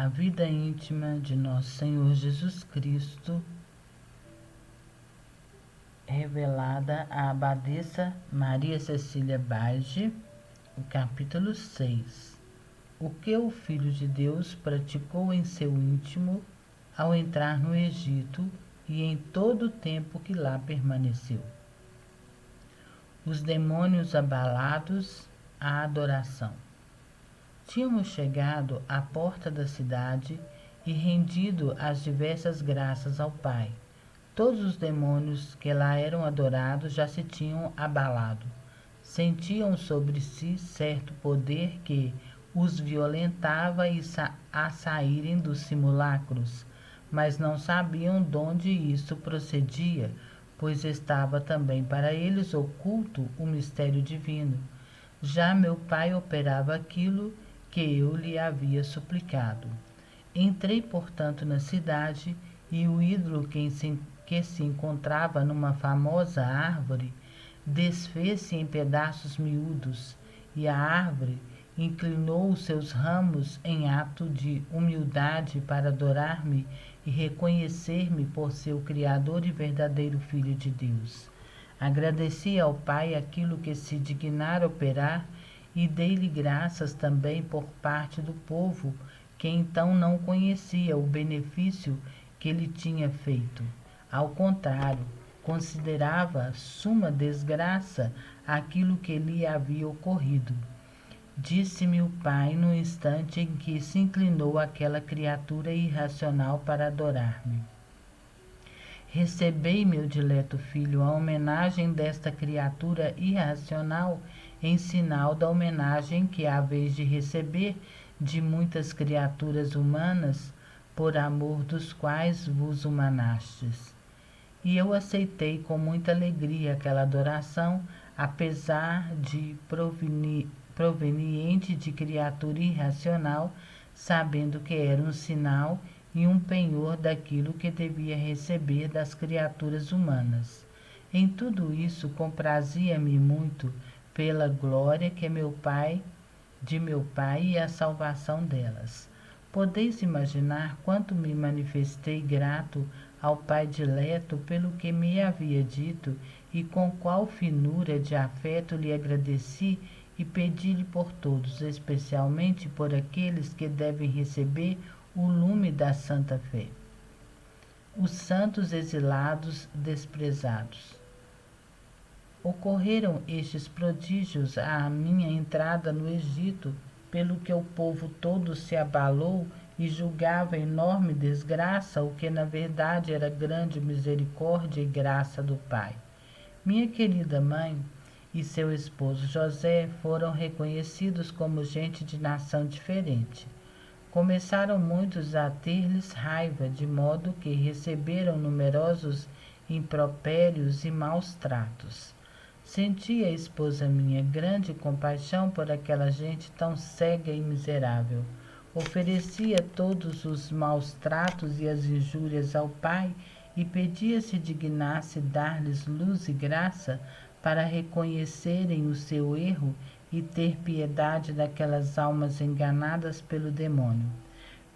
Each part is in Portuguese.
a vida íntima de nosso Senhor Jesus Cristo, revelada à abadesa Maria Cecília Bage, o capítulo 6. O que o Filho de Deus praticou em seu íntimo ao entrar no Egito e em todo o tempo que lá permaneceu. Os demônios abalados à adoração. Tínhamos chegado à porta da cidade e rendido as diversas graças ao Pai. Todos os demônios que lá eram adorados já se tinham abalado. Sentiam sobre si certo poder que os violentava a saírem dos simulacros, mas não sabiam donde isso procedia, pois estava também para eles oculto o mistério divino. Já meu Pai operava aquilo que eu lhe havia suplicado. Entrei, portanto, na cidade, e o ídolo que se encontrava numa famosa árvore desfez-se em pedaços miúdos, e a árvore inclinou os seus ramos em ato de humildade para adorar-me e reconhecer-me por seu Criador e verdadeiro Filho de Deus. Agradeci ao Pai aquilo que se dignara operar e dei-lhe graças também por parte do povo, que então não conhecia o benefício que lhe tinha feito. Ao contrário, considerava suma desgraça aquilo que lhe havia ocorrido. Disse-me o Pai no instante em que se inclinou aquela criatura irracional para adorar-me. Recebei, meu dileto filho, a homenagem desta criatura irracional em sinal da homenagem que haveis de receber de muitas criaturas humanas, por amor dos quais vos humanastes. E eu aceitei com muita alegria aquela adoração, apesar de proveniente de criatura irracional, sabendo que era um sinal e um penhor daquilo que devia receber das criaturas humanas. Em tudo isso comprazia-me muito pela glória que de meu Pai e a salvação delas. Podeis imaginar quanto me manifestei grato ao Pai dileto pelo que me havia dito e com qual finura de afeto lhe agradeci e pedi-lhe por todos, especialmente por aqueles que devem receber o lume da santa fé. Os santos exilados desprezados. Ocorreram estes prodígios à minha entrada no Egito, pelo que o povo todo se abalou e julgava enorme desgraça o que na verdade era grande misericórdia e graça do Pai. Minha querida mãe e seu esposo José foram reconhecidos como gente de nação diferente. Começaram muitos a ter-lhes raiva, de modo que receberam numerosos impropérios e maus tratos. Senti a esposa minha grande compaixão por aquela gente tão cega e miserável. Oferecia todos os maus tratos e as injúrias ao Pai e pedia se dignasse dar-lhes luz e graça para reconhecerem o seu erro e ter piedade daquelas almas enganadas pelo demônio.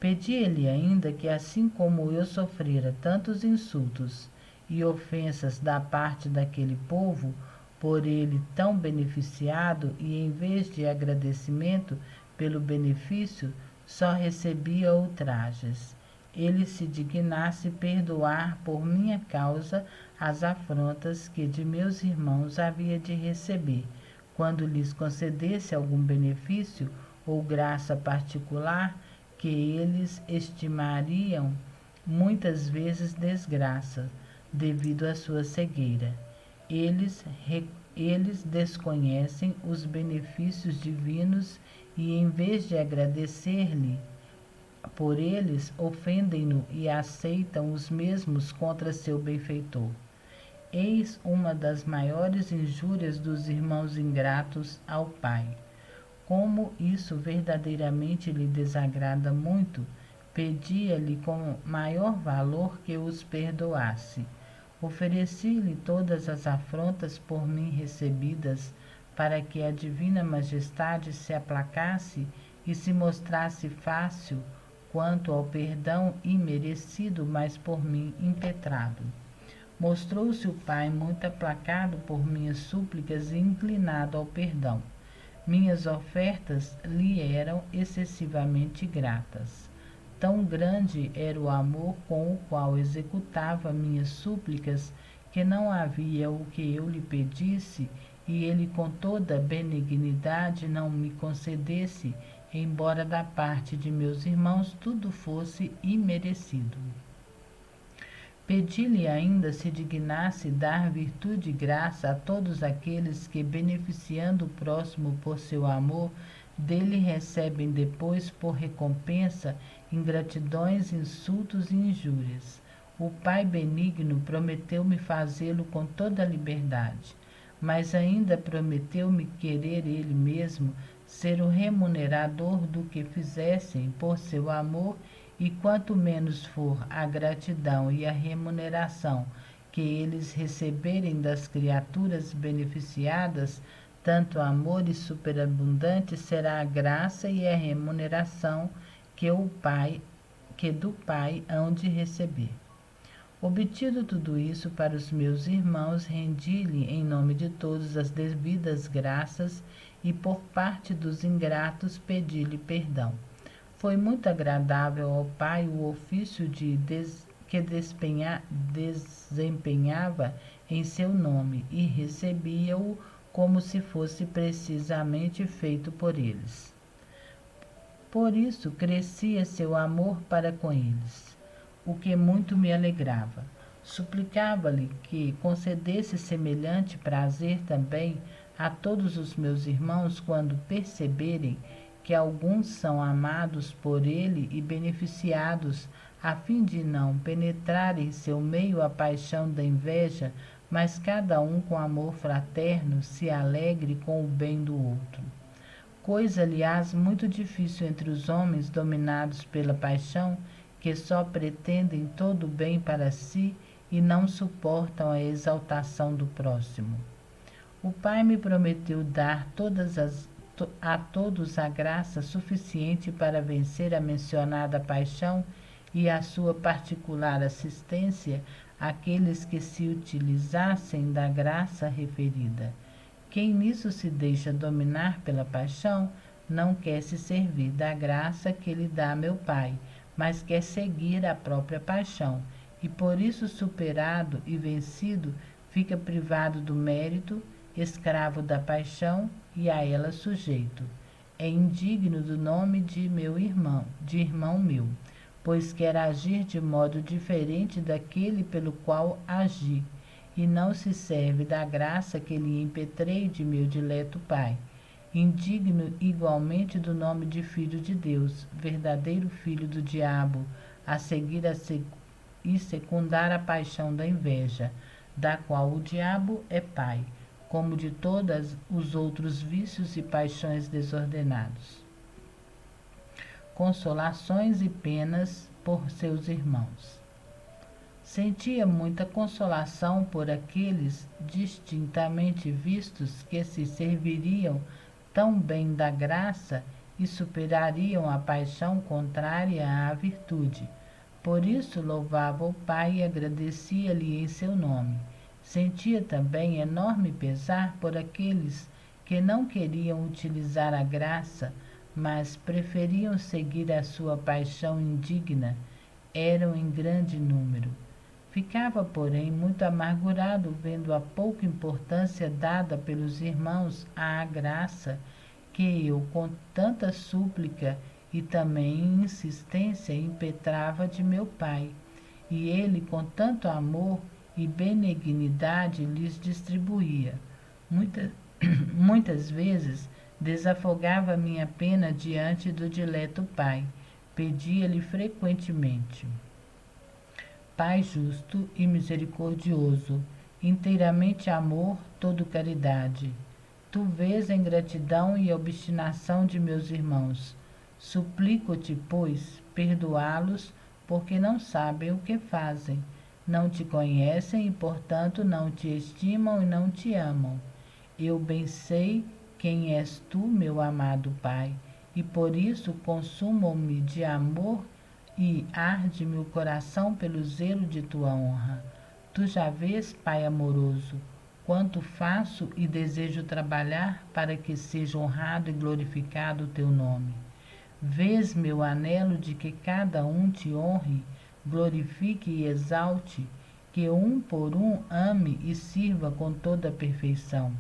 Pedia-lhe ainda que, assim como eu sofrera tantos insultos e ofensas da parte daquele povo, por ele tão beneficiado, e em vez de agradecimento pelo benefício, só recebia ultrajes, ele se dignasse perdoar por minha causa as afrontas que de meus irmãos havia de receber, quando lhes concedesse algum benefício ou graça particular que eles estimariam muitas vezes desgraça, devido à sua cegueira. Eles desconhecem os benefícios divinos e, em vez de agradecer-lhe por eles, ofendem-no e aceitam os mesmos contra seu benfeitor. Eis uma das maiores injúrias dos irmãos ingratos ao Pai. Como isso verdadeiramente lhe desagrada muito, pedia-lhe com maior valor que os perdoasse. Ofereci-lhe todas as afrontas por mim recebidas, para que a divina majestade se aplacasse e se mostrasse fácil quanto ao perdão imerecido, mas por mim impetrado. Mostrou-se o Pai muito aplacado por minhas súplicas e inclinado ao perdão. Minhas ofertas lhe eram excessivamente gratas. Tão grande era o amor com o qual executava minhas súplicas, que não havia o que eu lhe pedisse e ele com toda benignidade não me concedesse, embora da parte de meus irmãos tudo fosse imerecido. Pedi-lhe ainda se dignasse dar virtude e graça a todos aqueles que, beneficiando o próximo por seu amor, dele recebem depois por recompensa ingratidões, insultos e injúrias. O Pai benigno prometeu-me fazê-lo com toda a liberdade, mas ainda prometeu-me querer ele mesmo ser o remunerador do que fizessem por seu amor, e quanto menos for a gratidão e a remuneração que eles receberem das criaturas beneficiadas, tanto amores superabundantes será a graça e a remuneração que do Pai hão de receber. Obtido tudo isso para os meus irmãos, rendi-lhe em nome de todos as devidas graças e por parte dos ingratos pedi-lhe perdão. Foi muito agradável ao Pai o ofício que desempenhava em seu nome e recebia-o como se fosse precisamente feito por eles. Por isso crescia seu amor para com eles, o que muito me alegrava. Suplicava-lhe que concedesse semelhante prazer também a todos os meus irmãos quando perceberem que alguns são amados por ele e beneficiados, a fim de não penetrar em seu meio a paixão da inveja, mas cada um com amor fraterno se alegre com o bem do outro. Coisa, aliás, muito difícil entre os homens dominados pela paixão, que só pretendem todo o bem para si e não suportam a exaltação do próximo. O Pai me prometeu dar a todos a graça suficiente para vencer a mencionada paixão e a sua particular assistência àqueles que se utilizassem da graça referida. Quem nisso se deixa dominar pela paixão não quer se servir da graça que lhe dá meu Pai, mas quer seguir a própria paixão, e por isso superado e vencido fica privado do mérito, escravo da paixão e a ela sujeito. É indigno do nome de irmão meu, pois quer agir de modo diferente daquele pelo qual agi, e não se serve da graça que lhe impetrei de meu dileto Pai. Indigno igualmente do nome de filho de Deus, verdadeiro filho do diabo, a seguir e secundar a paixão da inveja, da qual o diabo é pai, como de todos os outros vícios e paixões desordenados. Consolações e penas por seus irmãos. Sentia muita consolação por aqueles distintamente vistos que se serviriam tão bem da graça e superariam a paixão contrária à virtude. Por isso louvava o Pai e agradecia-lhe em seu nome. Sentia também enorme pesar por aqueles que não queriam utilizar a graça, mas preferiam seguir a sua paixão indigna. Eram em grande número. Ficava, porém, muito amargurado vendo a pouca importância dada pelos irmãos à graça que eu, com tanta súplica e também insistência, impetrava de meu Pai, e ele, com tanto amor e benignidade, lhes distribuía. Muitas vezes desafogava minha pena diante do dileto Pai. Pedia-lhe frequentemente: Pai justo e misericordioso, inteiramente amor, todo caridade, tu vês a ingratidão e a obstinação de meus irmãos. Suplico-te, pois, perdoá-los, porque não sabem o que fazem. Não te conhecem e, portanto, não te estimam e não te amam. Eu bem sei quem és tu, meu amado Pai, e por isso consumo-me de amor e arde-me o coração pelo zelo de tua honra. Tu já vês, Pai amoroso, quanto faço e desejo trabalhar para que seja honrado e glorificado o teu nome. Vês meu anelo de que cada um te honre, glorifique e exalte, que um por um ame e sirva com toda a perfeição.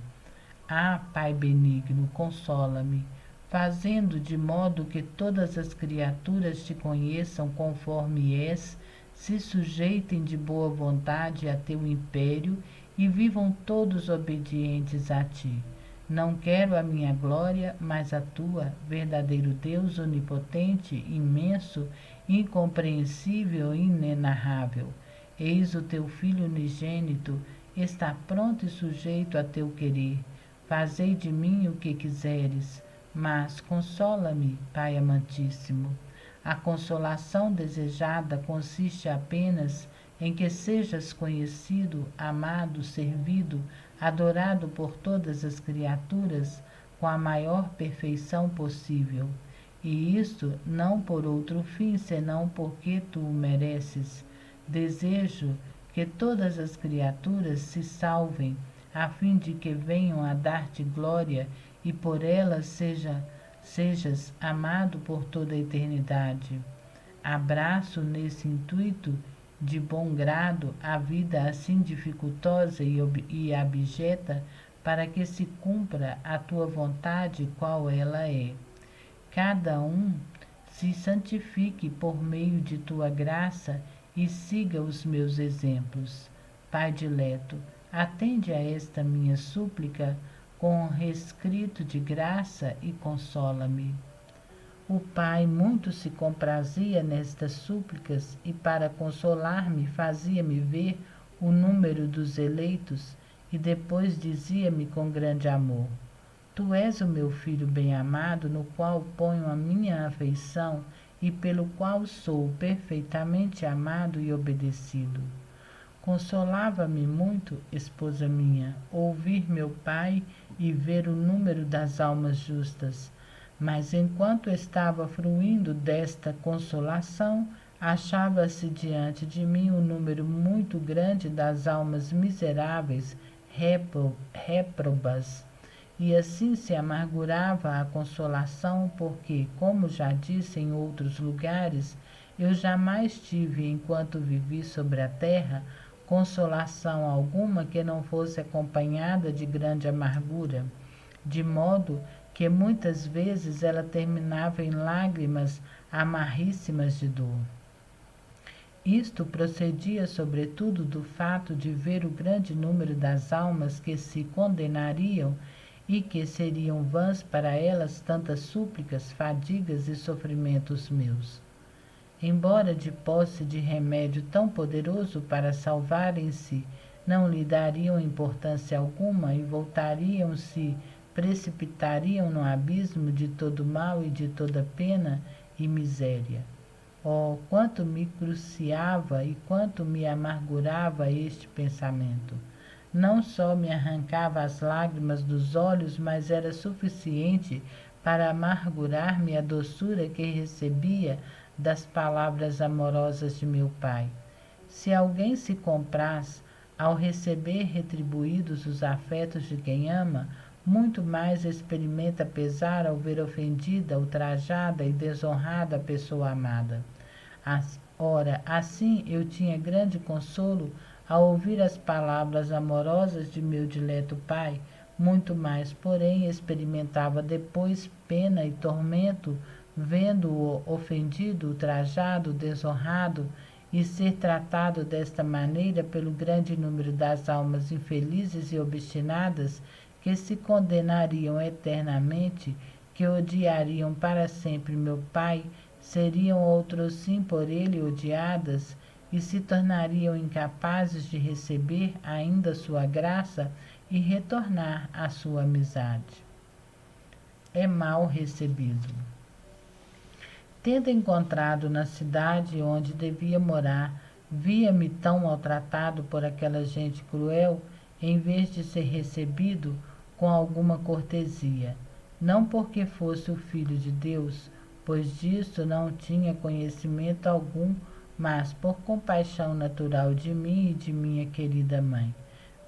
Ah, Pai benigno, consola-me, fazendo de modo que todas as criaturas te conheçam conforme és, se sujeitem de boa vontade a teu império e vivam todos obedientes a ti. Não quero a minha glória, mas a tua, verdadeiro Deus onipotente, imenso, incompreensível e inenarrável. Eis o teu Filho unigênito, está pronto e sujeito a teu querer. Fazei de mim o que quiseres, mas consola-me, Pai amantíssimo. A consolação desejada consiste apenas em que sejas conhecido, amado, servido, adorado por todas as criaturas com a maior perfeição possível. E isto não por outro fim, senão porque tu o mereces. Desejo que todas as criaturas se salvem, a fim de que venham a dar-te glória e por elas sejas amado por toda a eternidade. Abraço nesse intuito de bom grado a vida assim dificultosa e abjeta, para que se cumpra a tua vontade, qual ela é. Cada um se santifique por meio de tua graça e siga os meus exemplos. Pai dileto, atende a esta minha súplica com rescrito de graça e consola-me. O Pai muito se comprazia nestas súplicas e para consolar-me fazia-me ver o número dos eleitos e depois dizia-me com grande amor: Tu és o meu filho bem-amado, no qual ponho a minha afeição e pelo qual sou perfeitamente amado e obedecido. Consolava-me muito, esposa minha, ouvir meu Pai e ver o número das almas justas. Mas enquanto estava fruindo desta consolação, achava-se diante de mim um número muito grande das almas miseráveis, réprobas. E assim se amargurava a consolação, porque, como já disse em outros lugares, eu jamais tive, enquanto vivi sobre a terra, consolação alguma que não fosse acompanhada de grande amargura, de modo que muitas vezes ela terminava em lágrimas amarríssimas de dor. Isto procedia sobretudo do fato de ver o grande número das almas que se condenariam e que seriam vãs para elas tantas súplicas, fadigas e sofrimentos meus. Embora de posse de remédio tão poderoso para salvarem-se, não lhe dariam importância alguma e voltariam-se, precipitariam no abismo de todo mal e de toda pena e miséria. Oh, quanto me cruciava e quanto me amargurava este pensamento! Não só me arrancava as lágrimas dos olhos, mas era suficiente para amargurar-me a doçura que recebia das palavras amorosas de meu Pai. Se alguém se compraz ao receber retribuídos os afetos de quem ama, muito mais experimenta pesar ao ver ofendida, ultrajada e desonrada a pessoa amada. Ora, assim eu tinha grande consolo ao ouvir as palavras amorosas de meu dileto Pai, muito mais, porém, experimentava depois pena e tormento, vendo-o ofendido, ultrajado, desonrado e ser tratado desta maneira pelo grande número das almas infelizes e obstinadas que se condenariam eternamente, que odiariam para sempre meu Pai, seriam outrosim por ele odiadas e se tornariam incapazes de receber ainda sua graça e retornar à sua amizade. É mal recebido. Tendo encontrado na cidade onde devia morar, via-me tão maltratado por aquela gente cruel, em vez de ser recebido com alguma cortesia, não porque fosse o Filho de Deus, pois disso não tinha conhecimento algum, mas por compaixão natural de mim e de minha querida mãe.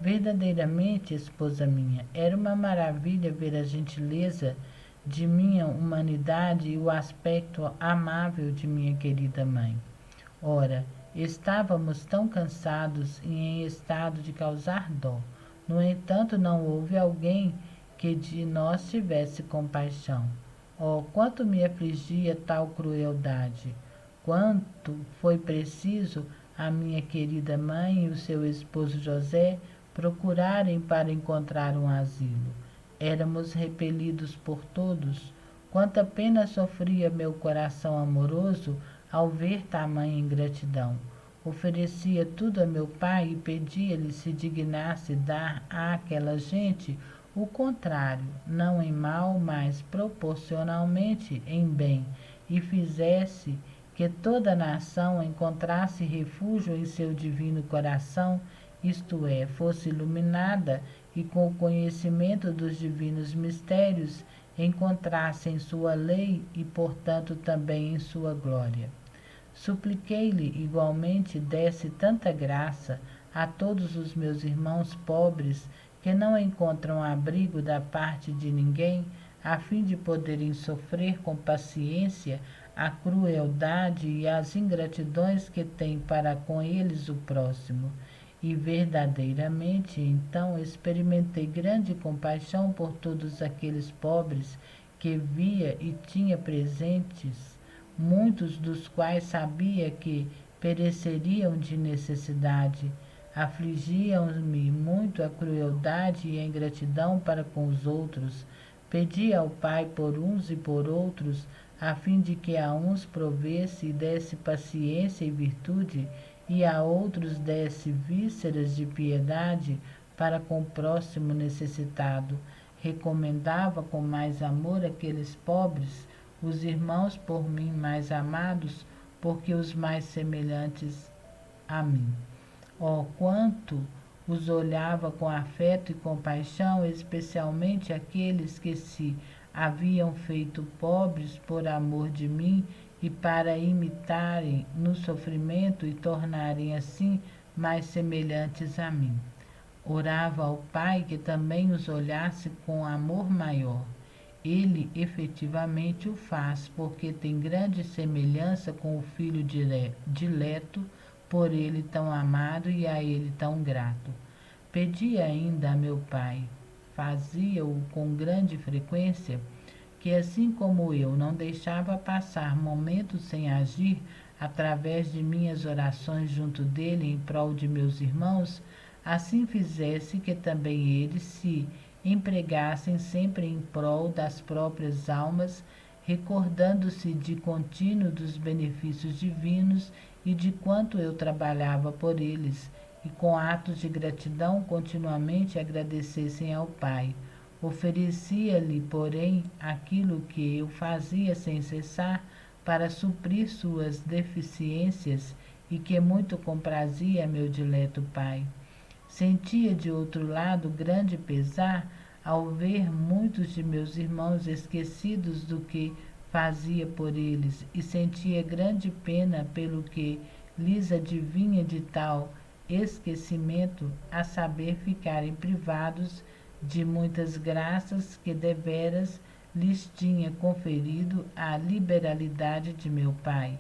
Verdadeiramente, esposa minha, era uma maravilha ver a gentileza de minha humanidade e o aspecto amável de minha querida mãe. Ora, estávamos tão cansados e em estado de causar dó. No entanto, não houve alguém que de nós tivesse compaixão. Oh, quanto me afligia tal crueldade! Quanto foi preciso a minha querida mãe e o seu esposo José procurarem para encontrar um asilo. Éramos repelidos por todos. Quanta pena sofria meu coração amoroso ao ver tamanha ingratidão. Oferecia tudo a meu pai e pedia-lhe se dignasse dar àquela gente o contrário, não em mal, mas proporcionalmente em bem, e fizesse que toda a nação encontrasse refúgio em seu divino coração, isto é, fosse iluminada e com o conhecimento dos divinos mistérios encontrasse em sua lei e, portanto, também em sua glória. Supliquei-lhe igualmente desse tanta graça a todos os meus irmãos pobres que não encontram abrigo da parte de ninguém, a fim de poderem sofrer com paciência a crueldade e as ingratidões que tem para com eles o próximo. E verdadeiramente então experimentei grande compaixão por todos aqueles pobres que via e tinha presentes, muitos dos quais sabia que pereceriam de necessidade. Afligiam-me muito a crueldade e a ingratidão para com os outros. Pedi ao Pai por uns e por outros, a fim de que a uns provesse e desse paciência e virtude, e a outros desse vísceras de piedade para com o próximo necessitado. Recomendava com mais amor aqueles pobres, os irmãos por mim mais amados, porque os mais semelhantes a mim. Oh, quanto os olhava com afeto e compaixão, especialmente aqueles que se haviam feito pobres por amor de mim e para imitarem no sofrimento e tornarem assim mais semelhantes a mim. Orava ao Pai que também os olhasse com amor maior. Ele efetivamente o faz, porque tem grande semelhança com o Filho dileto, por ele tão amado e a ele tão grato. Pedi ainda a meu Pai, fazia-o com grande frequência, que assim como eu não deixava passar momentos sem agir através de minhas orações junto dele em prol de meus irmãos, assim fizesse que também eles se empregassem sempre em prol das próprias almas, recordando-se de contínuo dos benefícios divinos e de quanto eu trabalhava por eles, e com atos de gratidão continuamente agradecessem ao Pai. Oferecia-lhe, porém, aquilo que eu fazia sem cessar para suprir suas deficiências e que muito comprazia meu dileto Pai. Sentia, de outro lado, grande pesar ao ver muitos de meus irmãos esquecidos do que fazia por eles, e sentia grande pena pelo que lhes advinha de tal esquecimento, a saber, ficarem privados de muitas graças que deveras lhes tinha conferido a liberalidade de meu Pai.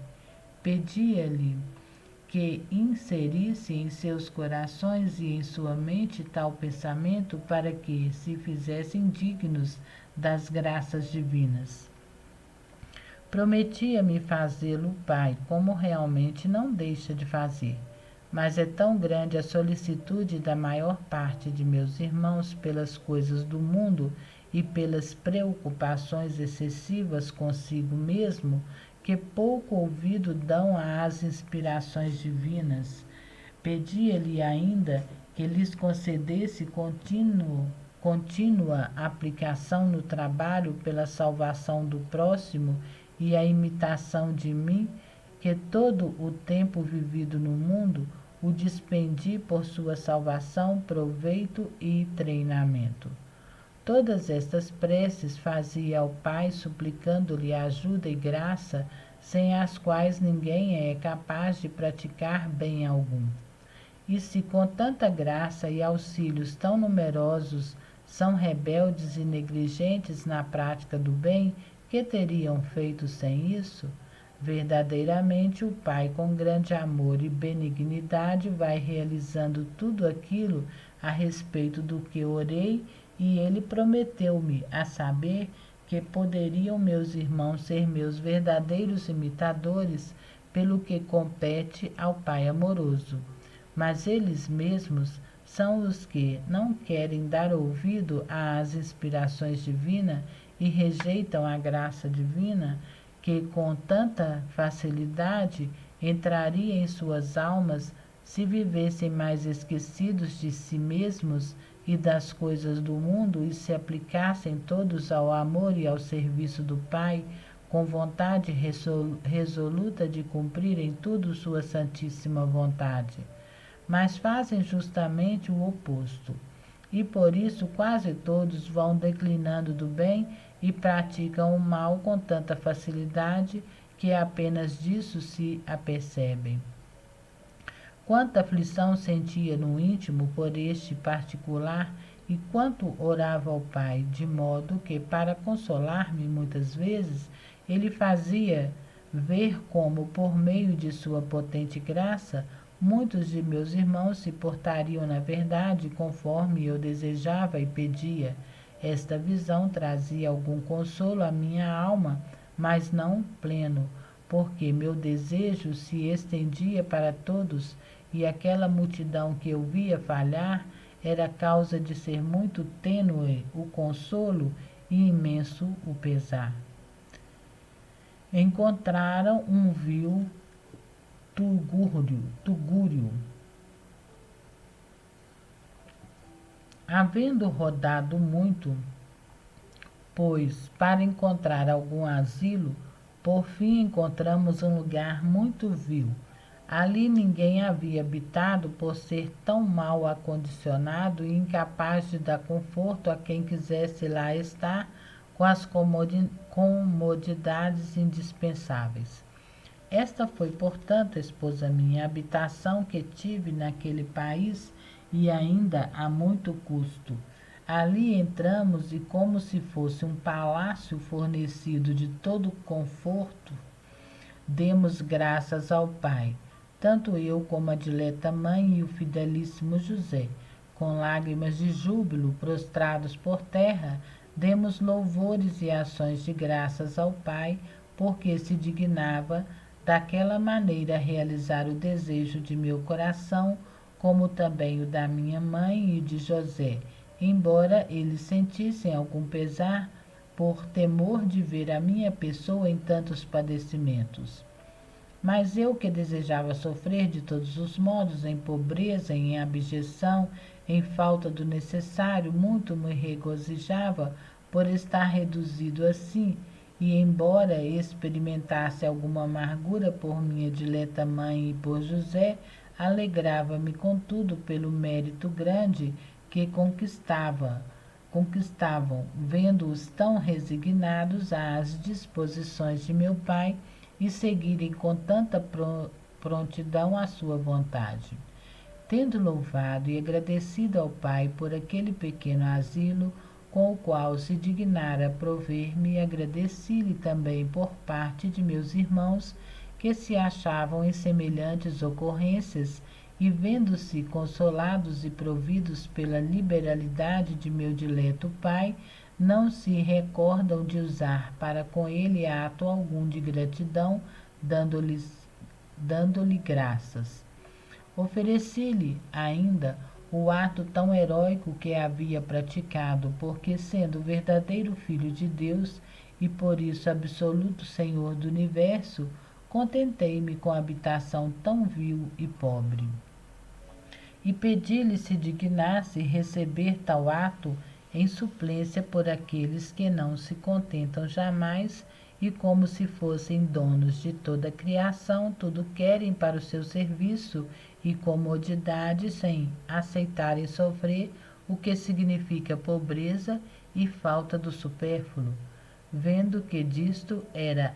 Pedia-lhe que inserisse em seus corações e em sua mente tal pensamento para que se fizessem dignos das graças divinas. Prometia-me fazê-lo, Pai, como realmente não deixa de fazer. Mas é tão grande a solicitude da maior parte de meus irmãos pelas coisas do mundo e pelas preocupações excessivas consigo mesmo, que pouco ouvido dão às inspirações divinas. Pedia-lhe ainda que lhes concedesse contínua aplicação no trabalho pela salvação do próximo e a imitação de mim, que todo o tempo vivido no mundo o despendi por sua salvação, proveito e treinamento. Todas estas preces fazia ao Pai, suplicando-lhe ajuda e graça, sem as quais ninguém é capaz de praticar bem algum. E se com tanta graça e auxílios tão numerosos são rebeldes e negligentes na prática do bem, que teriam feito sem isso? Verdadeiramente o Pai, com grande amor e benignidade, vai realizando tudo aquilo a respeito do que orei, e ele prometeu-me, a saber, que poderiam meus irmãos ser meus verdadeiros imitadores, pelo que compete ao Pai amoroso. Mas eles mesmos são os que não querem dar ouvido às inspirações divinas e rejeitam a graça divina, que com tanta facilidade entraria em suas almas se vivessem mais esquecidos de si mesmos e das coisas do mundo e se aplicassem todos ao amor e ao serviço do Pai, com vontade resoluta de cumprir em tudo sua santíssima vontade. Mas fazem justamente o oposto. E por isso quase todos vão declinando do bem e praticam o mal com tanta facilidade que apenas disso se apercebem. Quanta aflição sentia no íntimo por este particular e quanto orava ao Pai, de modo que, para consolar-me muitas vezes, ele fazia ver como, por meio de sua potente graça, muitos de meus irmãos se portariam na verdade conforme eu desejava e pedia. Esta visão trazia algum consolo à minha alma, mas não pleno, porque meu desejo se estendia para todos, e aquela multidão que eu via falhar era causa de ser muito tênue o consolo e imenso o pesar. Encontraram um vil tugúrio. Havendo rodado muito, pois, para encontrar algum asilo, por fim encontramos um lugar muito vil. Ali ninguém havia habitado por ser tão mal acondicionado e incapaz de dar conforto a quem quisesse lá estar com as comodidades indispensáveis. Esta foi, portanto, esposa minha, a habitação que tive naquele país e ainda a muito custo. Ali entramos e, como se fosse um palácio fornecido de todo conforto, demos graças ao Pai. Tanto eu como a dileta mãe e o fidelíssimo José, com lágrimas de júbilo, prostrados por terra, demos louvores e ações de graças ao Pai, porque se dignava daquela maneira realizar o desejo de meu coração, como também o da minha mãe e de José, embora eles sentissem algum pesar por temor de ver a minha pessoa em tantos padecimentos. Mas eu, que desejava sofrer de todos os modos, em pobreza, em abjeção, em falta do necessário, muito me regozijava por estar reduzido assim, e embora experimentasse alguma amargura por minha dileta mãe e por José, alegrava-me contudo pelo mérito grande que conquistavam, vendo-os tão resignados às disposições de meu pai, e seguirem com tanta prontidão a sua vontade. Tendo louvado e agradecido ao Pai por aquele pequeno asilo com o qual se dignara prover-me, agradeci-lhe também por parte de meus irmãos que se achavam em semelhantes ocorrências e, vendo-se consolados e providos pela liberalidade de meu dileto Pai, não se recordam de usar para com ele ato algum de gratidão, dando-lhe graças. Ofereci-lhe ainda o ato tão heróico que havia praticado, porque, sendo verdadeiro Filho de Deus e por isso absoluto Senhor do Universo, contentei-me com a habitação tão vil e pobre. E pedi-lhe se dignasse receber tal ato em suplência por aqueles que não se contentam jamais e, como se fossem donos de toda a criação, tudo querem para o seu serviço e comodidade, sem aceitarem sofrer, o que significa pobreza e falta do supérfluo, vendo que disto era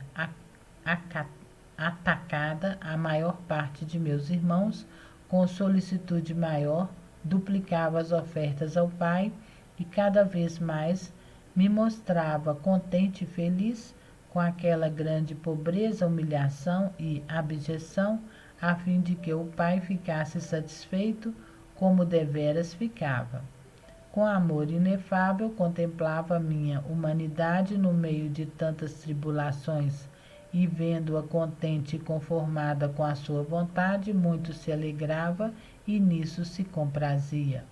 atacada a maior parte de meus irmãos, com solicitude maior, duplicava as ofertas ao Pai e cada vez mais me mostrava contente e feliz com aquela grande pobreza, humilhação e abjeção, a fim de que o Pai ficasse satisfeito como deveras ficava. Com amor inefável contemplava minha humanidade no meio de tantas tribulações e, vendo-a contente e conformada com a sua vontade, muito se alegrava e nisso se comprazia.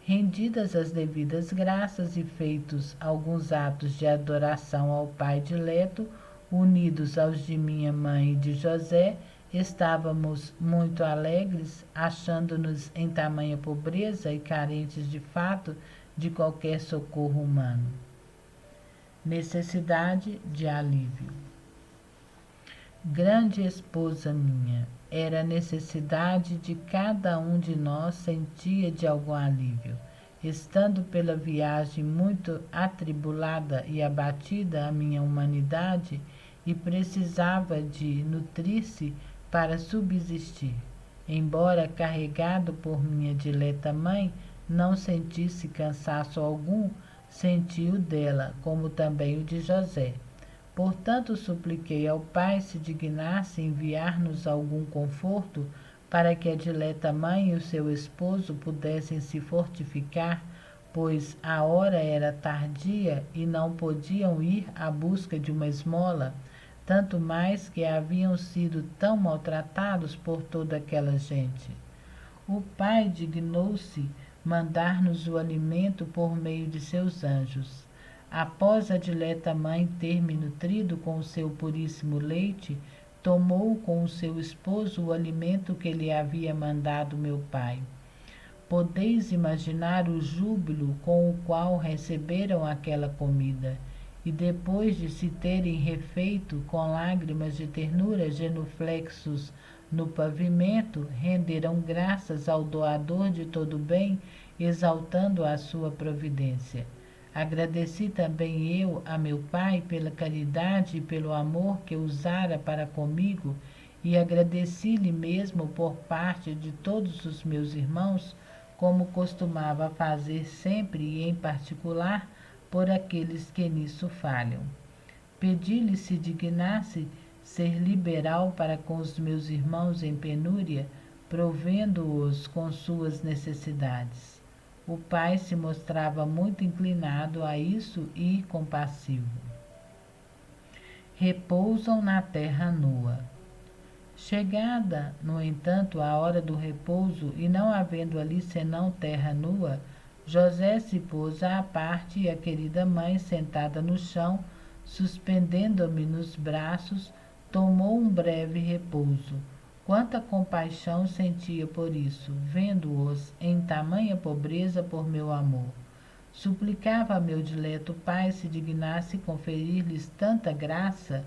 Rendidas as devidas graças e feitos alguns atos de adoração ao Pai dileto, unidos aos de minha mãe e de José, estávamos muito alegres, achando-nos em tamanha pobreza e carentes de fato de qualquer socorro humano. Necessidade de alívio. Grande esposa minha, era a necessidade de cada um de nós sentia de algum alívio. Estando pela viagem muito atribulada e abatida a minha humanidade, e precisava de nutrir-se para subsistir. Embora carregado por minha dileta mãe, não sentisse cansaço algum, senti o dela, como também o de José. Portanto, supliquei ao Pai se dignasse enviar-nos algum conforto para que a dileta mãe e o seu esposo pudessem se fortificar, pois a hora era tardia e não podiam ir à busca de uma esmola, tanto mais que haviam sido tão maltratados por toda aquela gente. O Pai dignou-se mandar-nos o alimento por meio de seus anjos. Após a dileta mãe ter me nutrido com o seu puríssimo leite, tomou com o seu esposo o alimento que lhe havia mandado meu pai. Podeis imaginar o júbilo com o qual receberam aquela comida, e depois de se terem refeito com lágrimas de ternura genuflexos no pavimento, renderam graças ao doador de todo o bem, exaltando a sua providência. Agradeci também eu a meu pai pela caridade e pelo amor que usara para comigo, e agradeci-lhe mesmo por parte de todos os meus irmãos, como costumava fazer sempre e em particular por aqueles que nisso falham. Pedi-lhe se dignasse ser liberal para com os meus irmãos em penúria, provendo-os com suas necessidades. O pai se mostrava muito inclinado a isso e compassivo. Repousam na terra nua. Chegada, no entanto, a hora do repouso, e não havendo ali senão terra nua, José se pôs à parte e a querida mãe, sentada no chão, suspendendo-me nos braços, tomou um breve repouso. Quanta compaixão sentia por isso, vendo-os em tamanha pobreza por meu amor. Suplicava a meu dileto pai se dignasse conferir-lhes tanta graça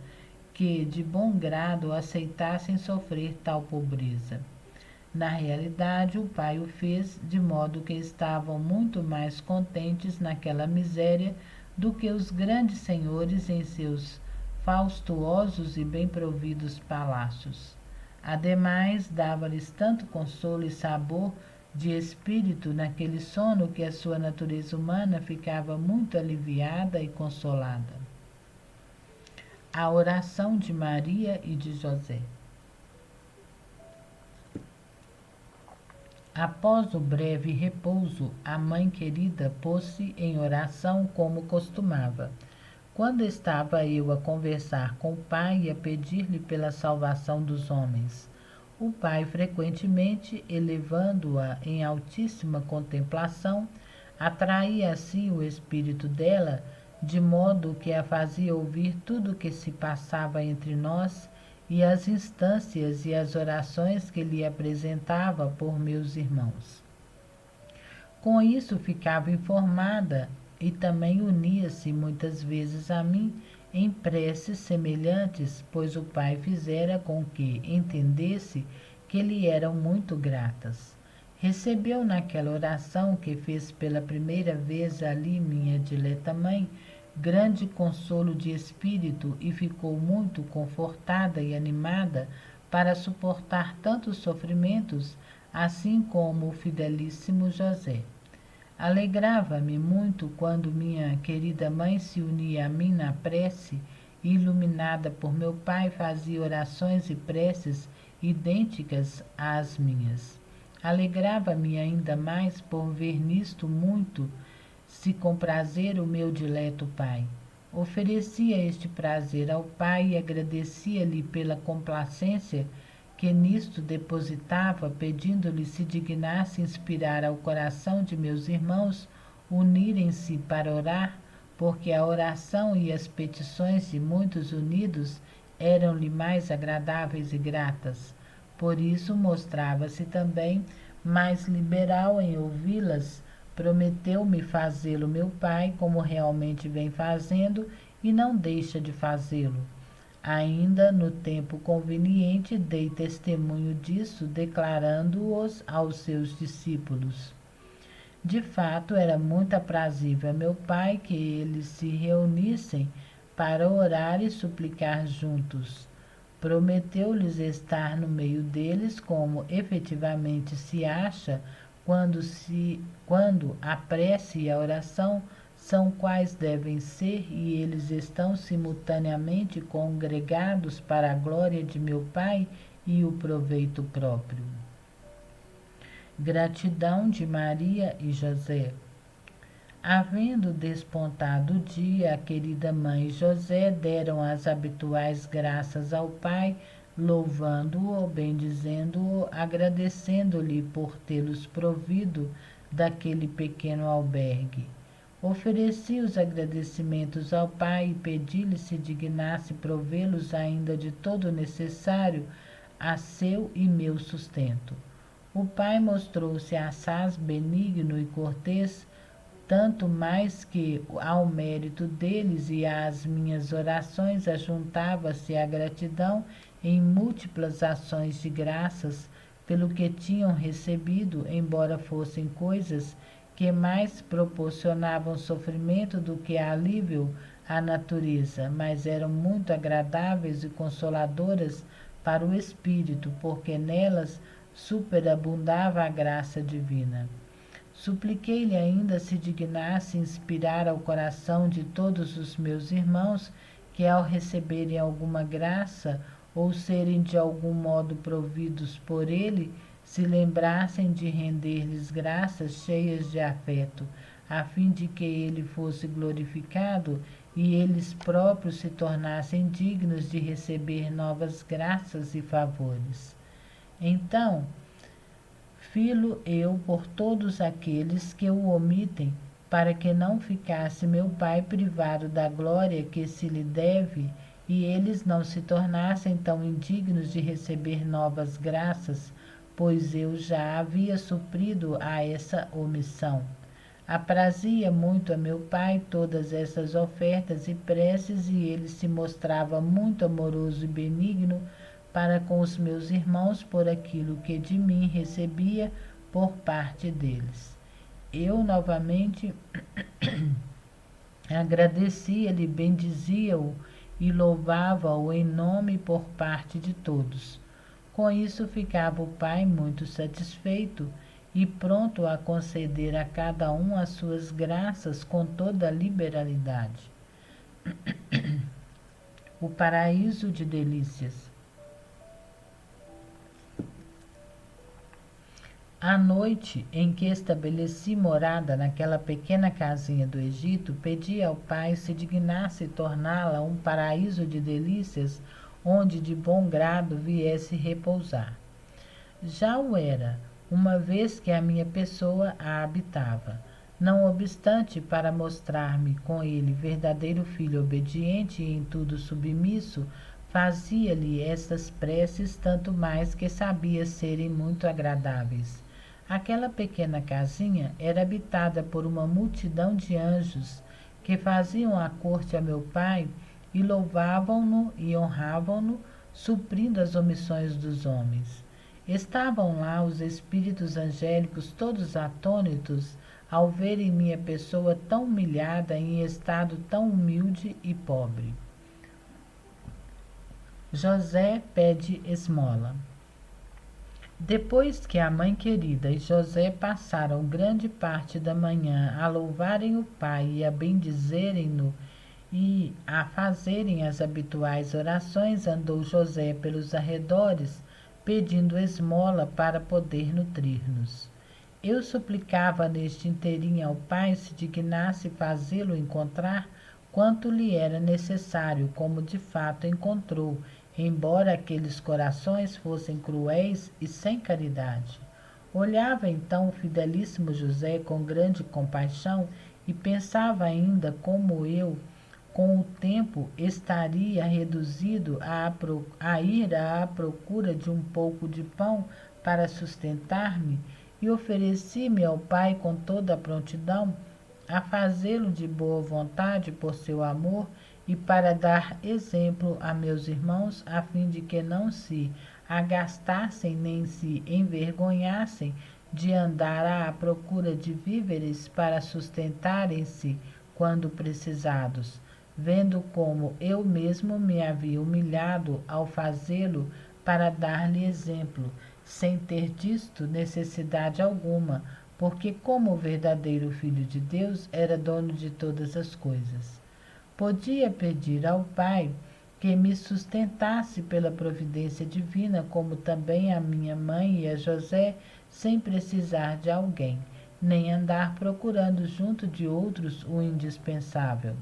que, de bom grado, aceitassem sofrer tal pobreza. Na realidade, o pai o fez, de modo que estavam muito mais contentes naquela miséria do que os grandes senhores em seus faustuosos e bem providos palácios. Ademais, dava-lhes tanto consolo e sabor de espírito naquele sono que a sua natureza humana ficava muito aliviada e consolada. A oração de Maria e de José. Após o breve repouso, a mãe querida pôs-se em oração como costumava. Quando estava eu a conversar com o pai e a pedir-lhe pela salvação dos homens, o pai frequentemente, elevando-a em altíssima contemplação, atraía assim o espírito dela, de modo que a fazia ouvir tudo o que se passava entre nós e as instâncias e as orações que lhe apresentava por meus irmãos. Com isso ficava informada e também unia-se muitas vezes a mim em preces semelhantes, pois o pai fizera com que entendesse que lhe eram muito gratas. Recebeu naquela oração que fez pela primeira vez ali minha dileta mãe, grande consolo de espírito e ficou muito confortada e animada para suportar tantos sofrimentos, assim como o fidelíssimo José. Alegrava-me muito quando minha querida mãe se unia a mim na prece e, iluminada por meu pai, fazia orações e preces idênticas às minhas. Alegrava-me ainda mais por ver nisto muito se comprazer o meu dileto pai. Oferecia este prazer ao pai e agradecia-lhe pela complacência que nisto depositava, pedindo-lhe se dignasse inspirar ao coração de meus irmãos unirem-se para orar, porque a oração e as petições de muitos unidos eram-lhe mais agradáveis e gratas. Por isso mostrava-se também mais liberal em ouvi-las. Prometeu-me fazê-lo meu pai, como realmente vem fazendo, e não deixa de fazê-lo. Ainda no tempo conveniente dei testemunho disso, declarando-os aos seus discípulos. De fato, era muito aprazível a meu pai que eles se reunissem para orar e suplicar juntos. Prometeu-lhes estar no meio deles, como efetivamente se acha quando a prece e a oração são quais devem ser, e eles estão simultaneamente congregados para a glória de meu Pai e o proveito próprio. Gratidão de Maria e José. Havendo despontado o dia, a querida mãe e José deram as habituais graças ao Pai, louvando-o, bendizendo-o, agradecendo-lhe por tê-los provido daquele pequeno albergue. Ofereci os agradecimentos ao Pai e pedi-lhe se dignasse provê-los ainda de todo o necessário a seu e meu sustento. O Pai mostrou-se assaz benigno e cortês, tanto mais que ao mérito deles e às minhas orações ajuntava-se a gratidão em múltiplas ações de graças pelo que tinham recebido, embora fossem coisas que mais proporcionavam sofrimento do que alívio à natureza, mas eram muito agradáveis e consoladoras para o espírito, porque nelas superabundava a graça divina. Supliquei-lhe ainda se dignasse inspirar ao coração de todos os meus irmãos que, ao receberem alguma graça ou serem de algum modo providos por ele, se lembrassem de render-lhes graças cheias de afeto, a fim de que ele fosse glorificado e eles próprios se tornassem dignos de receber novas graças e favores. Então, filo eu por todos aqueles que o omitem, para que não ficasse meu Pai privado da glória que se lhe deve, e eles não se tornassem tão indignos de receber novas graças, pois eu já havia suprido a essa omissão. Aprazia muito a meu Pai todas essas ofertas e preces, e ele se mostrava muito amoroso e benigno para com os meus irmãos por aquilo que de mim recebia por parte deles. Eu novamente agradecia-lhe, bendizia-o e louvava-o em nome por parte de todos. Com isso ficava o Pai muito satisfeito e pronto a conceder a cada um as suas graças com toda a liberalidade. O paraíso de delícias. À noite em que estabeleci morada naquela pequena casinha do Egito, pedi ao Pai se dignasse torná-la um paraíso de delícias, onde de bom grado viesse repousar. Já o era, uma vez que a minha pessoa a habitava. Não obstante, para mostrar-me com ele verdadeiro filho obediente e em tudo submisso, fazia-lhe estas preces, tanto mais que sabia serem muito agradáveis. Aquela pequena casinha era habitada por uma multidão de anjos que faziam a corte a meu pai e louvavam-no e honravam-no, suprindo as omissões dos homens. Estavam lá os espíritos angélicos todos atônitos ao verem minha pessoa tão humilhada em estado tão humilde e pobre. José pede esmola. Depois que a mãe querida e José passaram grande parte da manhã a louvarem o Pai e a bendizerem-no e a fazerem as habituais orações, andou José pelos arredores, pedindo esmola para poder nutrir-nos. Eu suplicava neste inteirinho ao Pai se dignasse fazê-lo encontrar quanto lhe era necessário, como de fato encontrou, embora aqueles corações fossem cruéis e sem caridade. Olhava então o fidelíssimo José com grande compaixão e pensava ainda como eu, com o tempo, estaria reduzido a ir à procura de um pouco de pão para sustentar-me, e ofereci-me ao Pai com toda a prontidão, a fazê-lo de boa vontade por seu amor e para dar exemplo a meus irmãos, a fim de que não se agastassem nem se envergonhassem de andar à procura de víveres para sustentarem-se quando precisados, vendo como eu mesmo me havia humilhado ao fazê-lo para dar-lhe exemplo, sem ter disto necessidade alguma, porque como verdadeiro Filho de Deus era dono de todas as coisas. Podia pedir ao Pai que me sustentasse pela providência divina, como também a minha mãe e a José, sem precisar de alguém, nem andar procurando junto de outros o indispensável.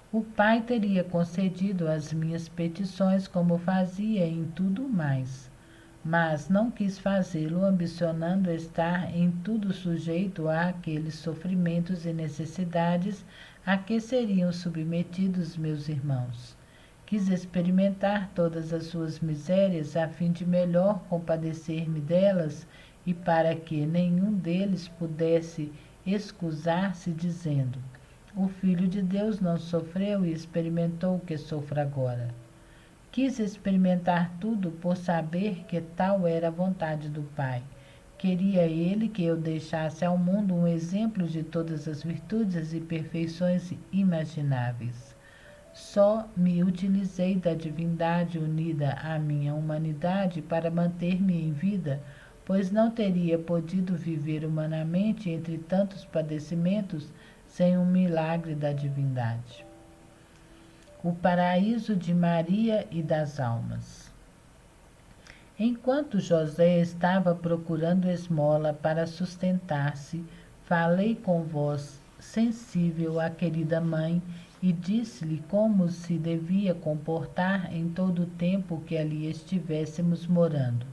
O Pai teria concedido as minhas petições como fazia em tudo mais, mas não quis fazê-lo ambicionando estar em tudo sujeito àqueles sofrimentos e necessidades a que seriam submetidos meus irmãos. Quis experimentar todas as suas misérias a fim de melhor compadecer-me delas e para que nenhum deles pudesse excusar-se dizendo: o Filho de Deus não sofreu e experimentou o que sofro agora. Quis experimentar tudo por saber que tal era a vontade do Pai. Queria ele que eu deixasse ao mundo um exemplo de todas as virtudes e perfeições imagináveis. Só me utilizei da divindade unida à minha humanidade para manter-me em vida, pois não teria podido viver humanamente entre tantos padecimentos sem um milagre da divindade. O paraíso de Maria e das almas. Enquanto José estava procurando esmola para sustentar-se, falei com voz sensível à querida mãe e disse-lhe como se devia comportar em todo o tempo que ali estivéssemos morando.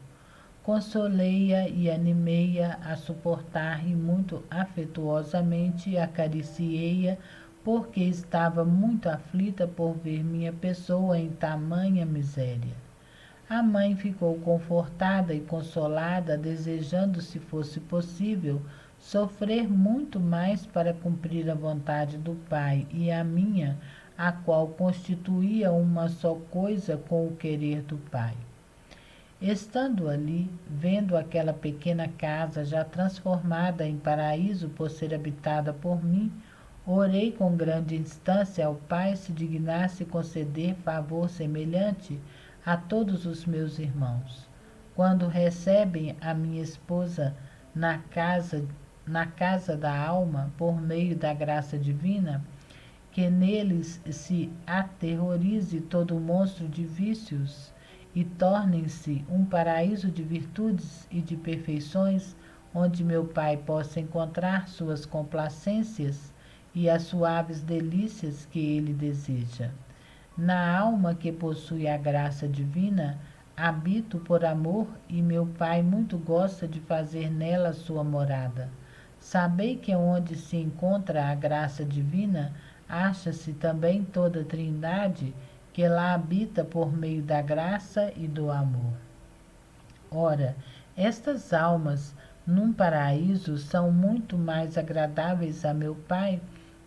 Consolei-a e animei-a a suportar e muito afetuosamente acariciei-a porque estava muito aflita por ver minha pessoa em tamanha miséria. A mãe ficou confortada e consolada, desejando, se fosse possível, sofrer muito mais para cumprir a vontade do Pai e a minha, a qual constituía uma só coisa com o querer do Pai. Estando ali, vendo aquela pequena casa já transformada em paraíso por ser habitada por mim, orei com grande instância ao Pai se dignasse conceder favor semelhante a todos os meus irmãos. Quando recebem a minha esposa na casa da alma, por meio da graça divina, que neles se aterrorize todo monstro de vícios e tornem-se um paraíso de virtudes e de perfeições, onde meu Pai possa encontrar suas complacências e as suaves delícias que ele deseja. Na alma que possui a graça divina, habito por amor e meu Pai muito gosta de fazer nela sua morada. Sabei que onde se encontra a graça divina, acha-se também toda a Trindade que lá habita por meio da graça e do amor. Ora, estas almas num paraíso são muito mais agradáveis a meu Pai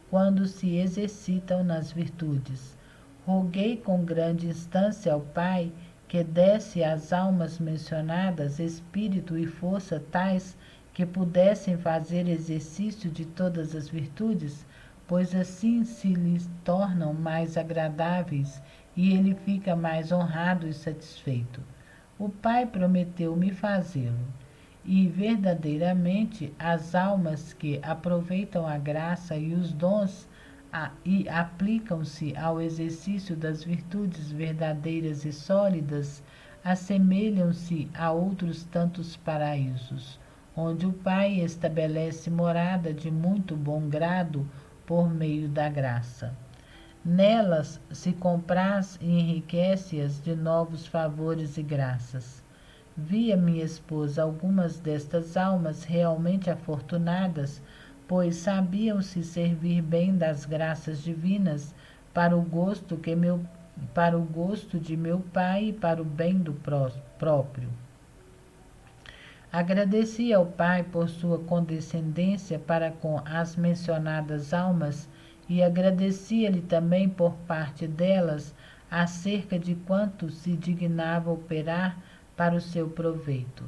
quando se exercitam nas virtudes. Roguei com grande instância ao Pai que desse às almas mencionadas espírito e força tais que pudessem fazer exercício de todas as virtudes, pois assim se lhes tornam mais agradáveis e ele fica mais honrado e satisfeito. O Pai prometeu-me fazê-lo. E verdadeiramente as almas que aproveitam a graça e os dons e aplicam-se ao exercício das virtudes verdadeiras e sólidas, assemelham-se a outros tantos paraísos, onde o Pai estabelece morada de muito bom grado por meio da graça. Nelas se compraz e enriquece-as de novos favores e graças. Vi a minha esposa algumas destas almas realmente afortunadas, pois sabiam se servir bem das graças divinas para o gosto de meu Pai e para o bem do próprio. Agradeci ao Pai por sua condescendência para com as mencionadas almas e agradecia-lhe também por parte delas acerca de quanto se dignava operar para o seu proveito.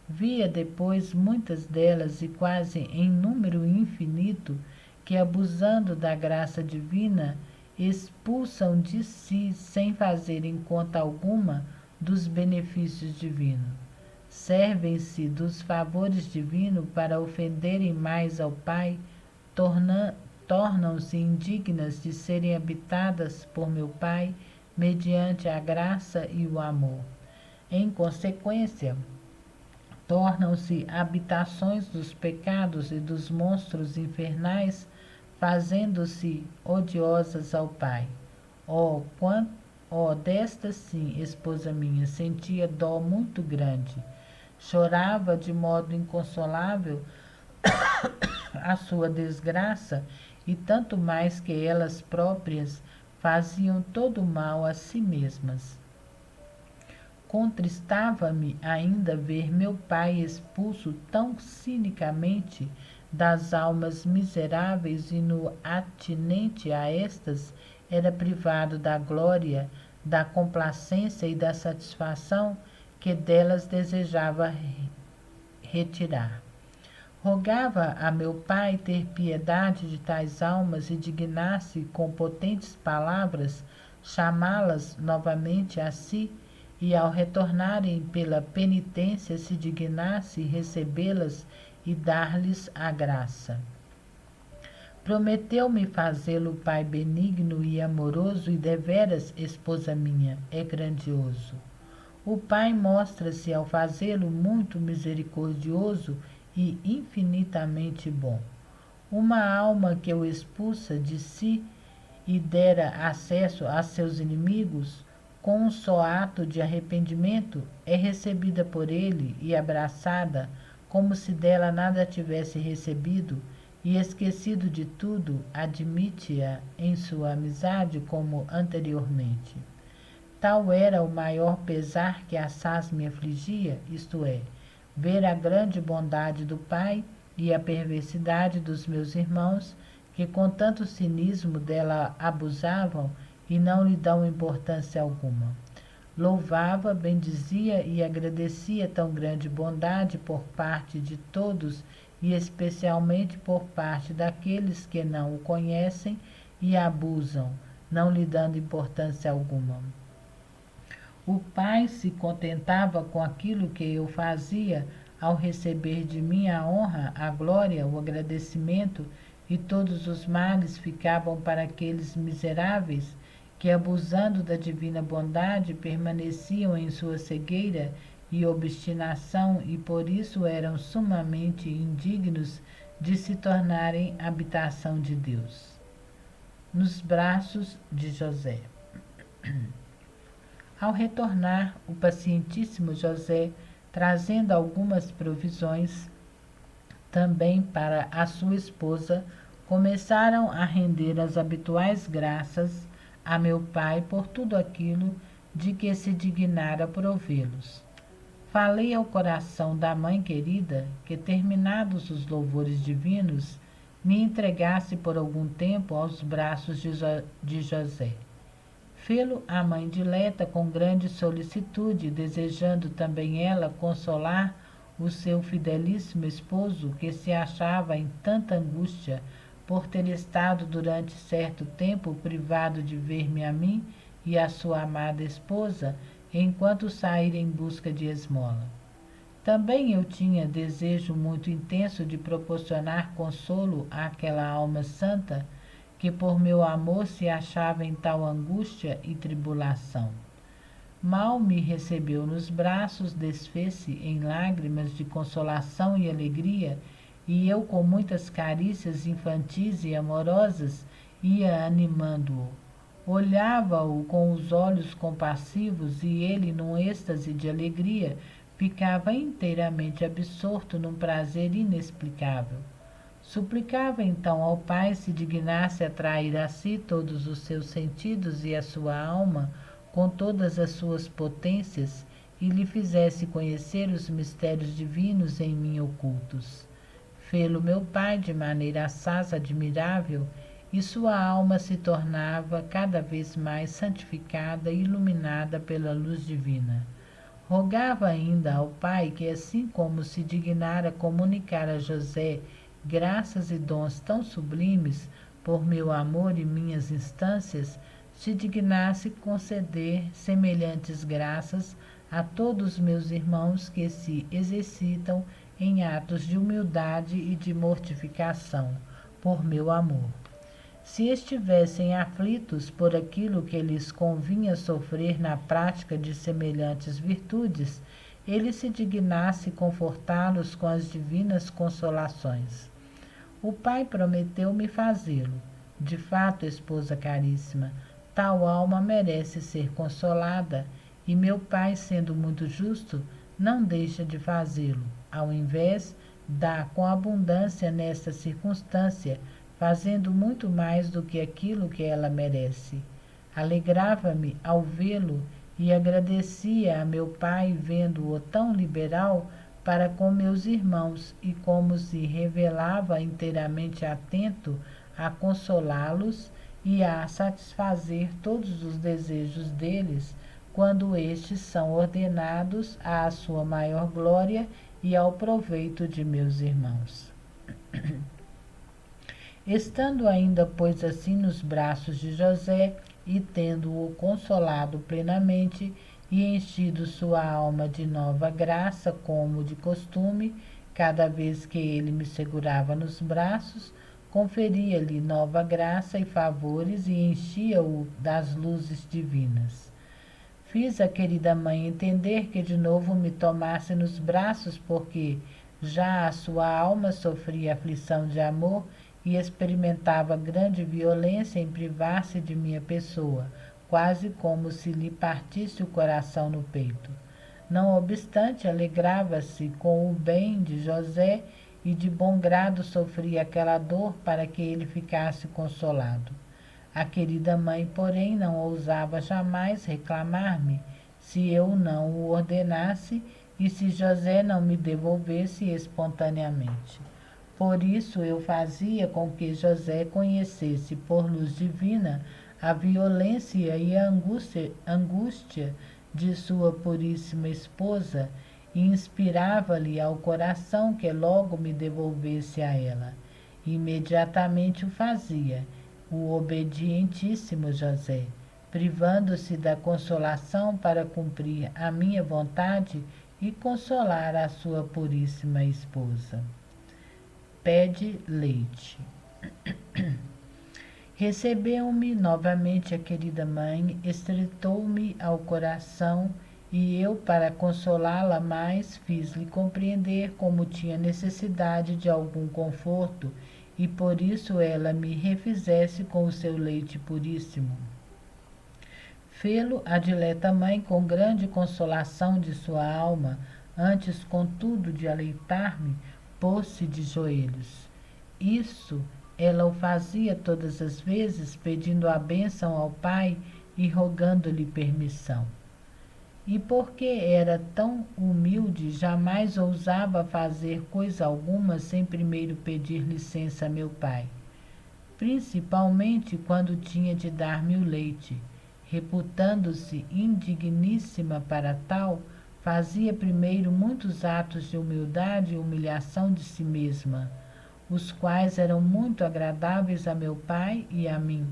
Via depois muitas delas, e quase em número infinito, que, abusando da graça divina, expulsam de si, sem fazerem conta alguma, dos benefícios divinos. Servem-se dos favores divinos para ofenderem mais ao Pai, tornam-se indignas de serem habitadas por meu Pai, mediante a graça e o amor. Em consequência, tornam-se habitações dos pecados e dos monstros infernais, fazendo-se odiosas ao Pai. Oh, desta sim, esposa minha, sentia dó muito grande. Chorava de modo inconsolável a sua desgraça, e tanto mais que elas próprias faziam todo o mal a si mesmas. Contristava-me ainda ver meu Pai expulso tão cinicamente das almas miseráveis e no atinente a estas era privado da glória, da complacência e da satisfação que delas desejava retirar. Rogava a meu Pai ter piedade de tais almas e dignar-se com potentes palavras chamá-las novamente a si, e ao retornarem pela penitência se dignasse recebê-las e dar-lhes a graça. Prometeu-me fazê-lo Pai benigno e amoroso, e deveras, esposa minha, é grandioso. O Pai mostra-se ao fazê-lo muito misericordioso e infinitamente bom. Uma alma que o expulsa de si e dera acesso a seus inimigos, com um só ato de arrependimento, é recebida por ele e abraçada, como se dela nada tivesse recebido, e esquecido de tudo, admite-a em sua amizade como anteriormente. Tal era o maior pesar que assaz me afligia, isto é, ver a grande bondade do Pai e a perversidade dos meus irmãos, que com tanto cinismo dela abusavam e não lhe dão importância alguma. Louvava, bendizia e agradecia tão grande bondade por parte de todos e especialmente por parte daqueles que não o conhecem e abusam, não lhe dando importância alguma. O Pai se contentava com aquilo que eu fazia ao receber de mim a honra, a glória, o agradecimento, e todos os males ficavam para aqueles miseráveis que, abusando da divina bondade, permaneciam em sua cegueira e obstinação e por isso eram sumamente indignos de se tornarem habitação de Deus. Nos braços de José. Ao retornar, o pacientíssimo José, trazendo algumas provisões também para a sua esposa, começaram a render as habituais graças a meu Pai por tudo aquilo de que se dignara provê-los. Falei ao coração da mãe querida que, terminados os louvores divinos, me entregasse por algum tempo aos braços de José. Fê-lo a mãe dileta com grande solicitude, desejando também ela consolar o seu fidelíssimo esposo, que se achava em tanta angústia por ter estado durante certo tempo privado de ver-me a mim e a sua amada esposa, enquanto saíra em busca de esmola. Também eu tinha desejo muito intenso de proporcionar consolo àquela alma santa, que por meu amor se achava em tal angústia e tribulação. Mal me recebeu nos braços, desfez-se em lágrimas de consolação e alegria, e eu, com muitas carícias infantis e amorosas, ia animando-o. Olhava-o com os olhos compassivos e ele, num êxtase de alegria, ficava inteiramente absorto num prazer inexplicável. Suplicava então ao Pai se dignasse atrair a si todos os seus sentidos e a sua alma com todas as suas potências e lhe fizesse conhecer os mistérios divinos em mim ocultos. Fê-lo meu Pai de maneira assaz admirável, e sua alma se tornava cada vez mais santificada e iluminada pela luz divina. Rogava ainda ao Pai que, assim como se dignara comunicar a José graças e dons tão sublimes por meu amor e minhas instâncias, se dignasse conceder semelhantes graças a todos meus irmãos que se exercitam em atos de humildade e de mortificação, por meu amor. Se estivessem aflitos por aquilo que lhes convinha sofrer na prática de semelhantes virtudes, ele se dignasse confortá-los com as divinas consolações. O Pai prometeu-me fazê-lo. De fato, esposa caríssima, tal alma merece ser consolada, e meu Pai, sendo muito justo, não deixa de fazê-lo. Ao invés, dá com abundância nesta circunstância, fazendo muito mais do que aquilo que ela merece. Alegrava-me ao vê-lo e agradecia a meu Pai, vendo-o tão liberal para com meus irmãos, e como se revelava inteiramente atento a consolá-los e a satisfazer todos os desejos deles, quando estes são ordenados à sua maior glória e ao proveito de meus irmãos. Estando ainda, pois, assim nos braços de José, e tendo-o consolado plenamente, e enchido sua alma de nova graça, como de costume, cada vez que ele me segurava nos braços, conferia-lhe nova graça e favores e enchia-o das luzes divinas. Fiz a querida mãe entender que de novo me tomasse nos braços, porque já a sua alma sofria aflição de amor e experimentava grande violência em privar-se de minha pessoa, quase como se lhe partisse o coração no peito. Não obstante, alegrava-se com o bem de José e de bom grado sofria aquela dor para que ele ficasse consolado. A querida mãe, porém, não ousava jamais reclamar-me se eu não o ordenasse e se José não me devolvesse espontaneamente. Por isso eu fazia com que José conhecesse por luz divina a violência e a angústia de sua puríssima esposa e inspirava-lhe ao coração que logo me devolvesse a ela. Imediatamente o fazia, o obedientíssimo José, privando-se da consolação para cumprir a minha vontade e consolar a sua puríssima esposa. Pede leite. Recebeu-me novamente a querida mãe, estreitou-me ao coração e eu, para consolá-la mais, fiz-lhe compreender como tinha necessidade de algum conforto e por isso ela me refizesse com o seu leite puríssimo. Fê-lo a dileta mãe com grande consolação de sua alma, antes, contudo, de aleitar-me, pôs-se de joelhos. Isso ela o fazia todas as vezes, pedindo a bênção ao Pai e rogando-lhe permissão. E porque era tão humilde, jamais ousava fazer coisa alguma sem primeiro pedir licença a meu Pai, principalmente quando tinha de dar-me o leite. reputando-se indigníssima para tal, fazia primeiro muitos atos de humildade e humilhação de si mesma, os quais eram muito agradáveis a meu pai e a mim.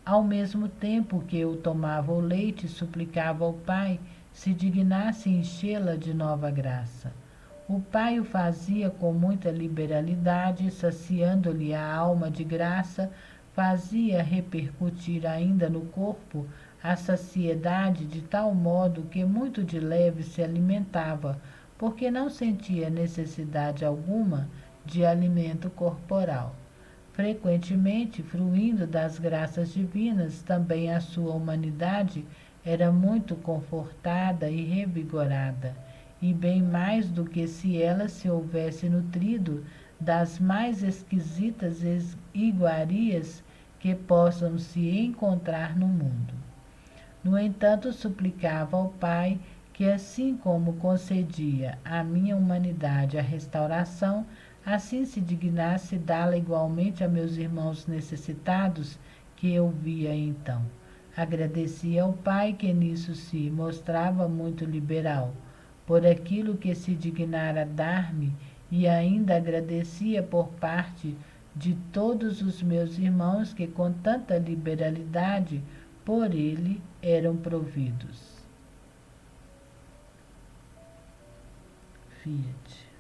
Ao mesmo tempo que eu tomava o leite, suplicava ao pai se dignasse enchê-la de nova graça. O pai o fazia com muita liberalidade, saciando-lhe a alma de graça, fazia repercutir ainda no corpo a saciedade de tal modo que muito de leve se alimentava, porque não sentia necessidade alguma de alimento corporal. Frequentemente, fruindo das graças divinas, também a sua humanidade era muito confortada e revigorada, e bem mais do que se ela se houvesse nutrido das mais esquisitas iguarias que possam se encontrar no mundo. No entanto, suplicava ao Pai que, assim como concedia à minha humanidade a restauração, assim se dignasse dá-la igualmente a meus irmãos necessitados, que eu via então. Agradecia ao Pai que nisso se mostrava muito liberal, por aquilo que se dignara dar-me, e ainda agradecia por parte de todos os meus irmãos que com tanta liberalidade por ele eram providos. Fiat.